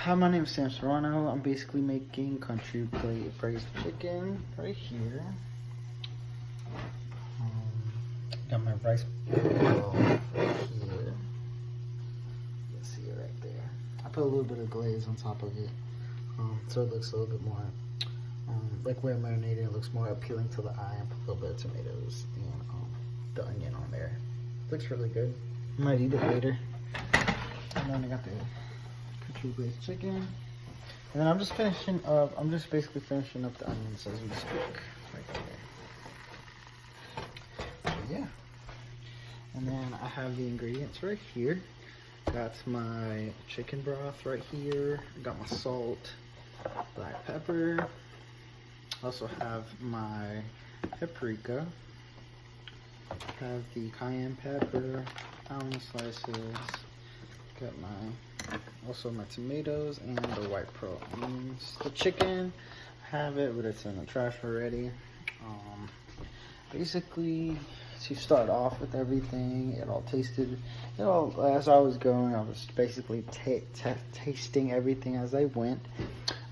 Hi, my name is Sam Serrano. I'm basically making country braised chicken right here. Got my rice bowl right here. You can see it right there. I put a little bit of glaze on top of it, so it looks a little bit more like where marinated. It looks more appealing to the eye. And put a little bit of tomatoes and the onion on there. Looks really good. I might eat it later. And then I got the country braised chicken. And then I'm just basically finishing up the onions as we speak, right there. So yeah. And then I have the ingredients right here. Got my chicken broth right here. I got my salt, black pepper. Also have my paprika. Have the cayenne pepper, almond slices. Got my tomatoes and the white pearl onions. The chicken, I have it, but it's in the trash already. Basically, to start off with everything, as I was going, I was basically tasting everything as I went.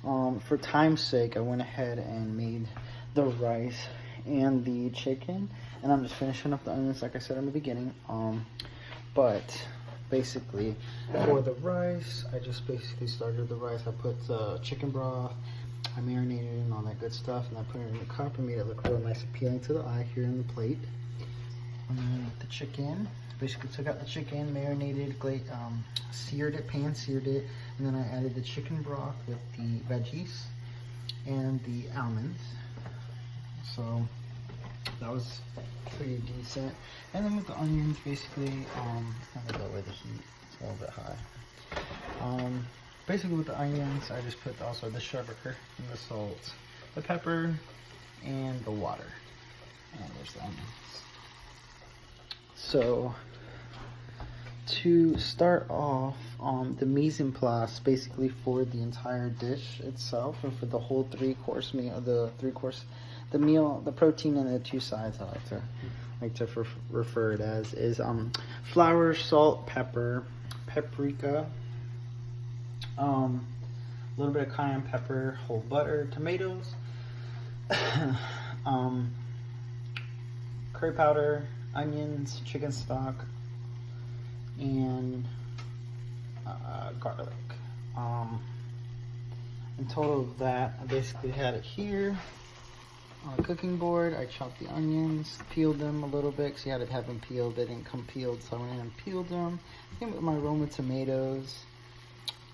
For time's sake, I went ahead and made the rice and the chicken, and I'm just finishing up the onions like I said in the beginning. But basically, for the rice, I just basically started the rice. I put chicken broth, I marinated it and all that good stuff, and I put it in the cup and made it look real nice, appealing to the eye here in the plate. And then with the chicken, basically took out the chicken, marinated, seared it, pan-seared it, and then I added the chicken broth with the veggies and the almonds. So that was pretty decent. And then with the onions, basically, I'm gonna go with the heat, it's a little bit high. Basically with the onions, I just put also the sugar and the salt, the pepper, and the water. And there's the onions. So to start off, the mise en place, basically for the entire dish itself, and for the whole three-course meal, the meal, the protein and the two sides, I like to refer it as, is flour, salt, pepper, paprika, a little bit of cayenne pepper, whole butter, tomatoes, curry powder, onions, chicken stock, and garlic. In total of that, I basically had it here on a cooking board. I chopped the onions, peeled them a little bit because you had to have them peeled. They didn't come peeled, so I went in and peeled them. Came with my Roma tomatoes,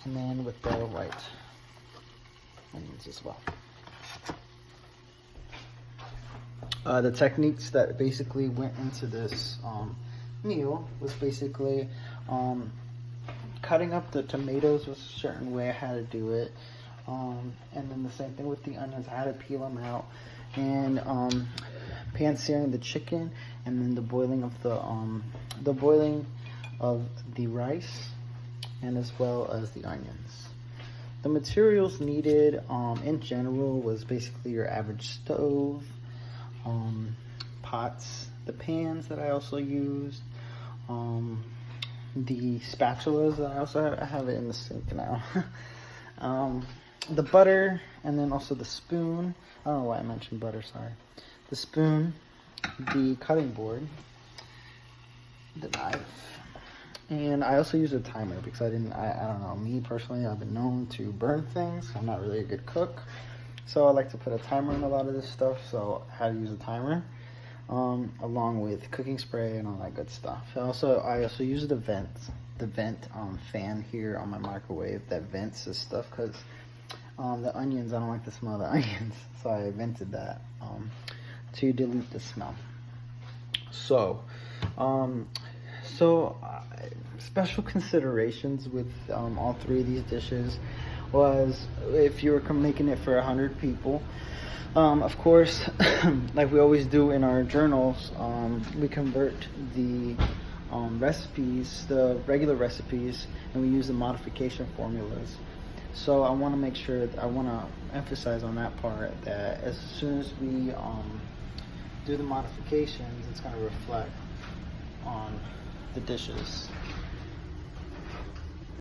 and then with the white onions as well. The techniques that basically went into this meal was basically cutting up the tomatoes was a certain way I had to do it, and then the same thing with the onions. I had to peel them out, and pan-searing the chicken, and then the boiling of the rice, and as well as the onions. The materials needed in general was basically your average stove, pots, the pans that I also used, the spatulas that I also have it in the sink now, the butter, and then also the spoon. I don't know why I mentioned butter, sorry. The spoon, the cutting board, the knife, and I also use a timer because I don't know, me personally, I've been known to burn things. I'm not really a good cook, so I like to put a timer on a lot of this stuff, so I had to use a timer, along with cooking spray and all that good stuff. I also use the vent fan here on my microwave that vents this stuff, because the onions, I don't like the smell of the onions, so I vented that to dilute the smell. So special considerations with all three of these dishes was, if you were making it for 100 people, of course, like we always do in our journals, we convert the recipes, the regular recipes, and we use the modification formulas. So I want to make sure, I want to emphasize on that part, that as soon as we do the modifications, it's going to reflect on the dishes.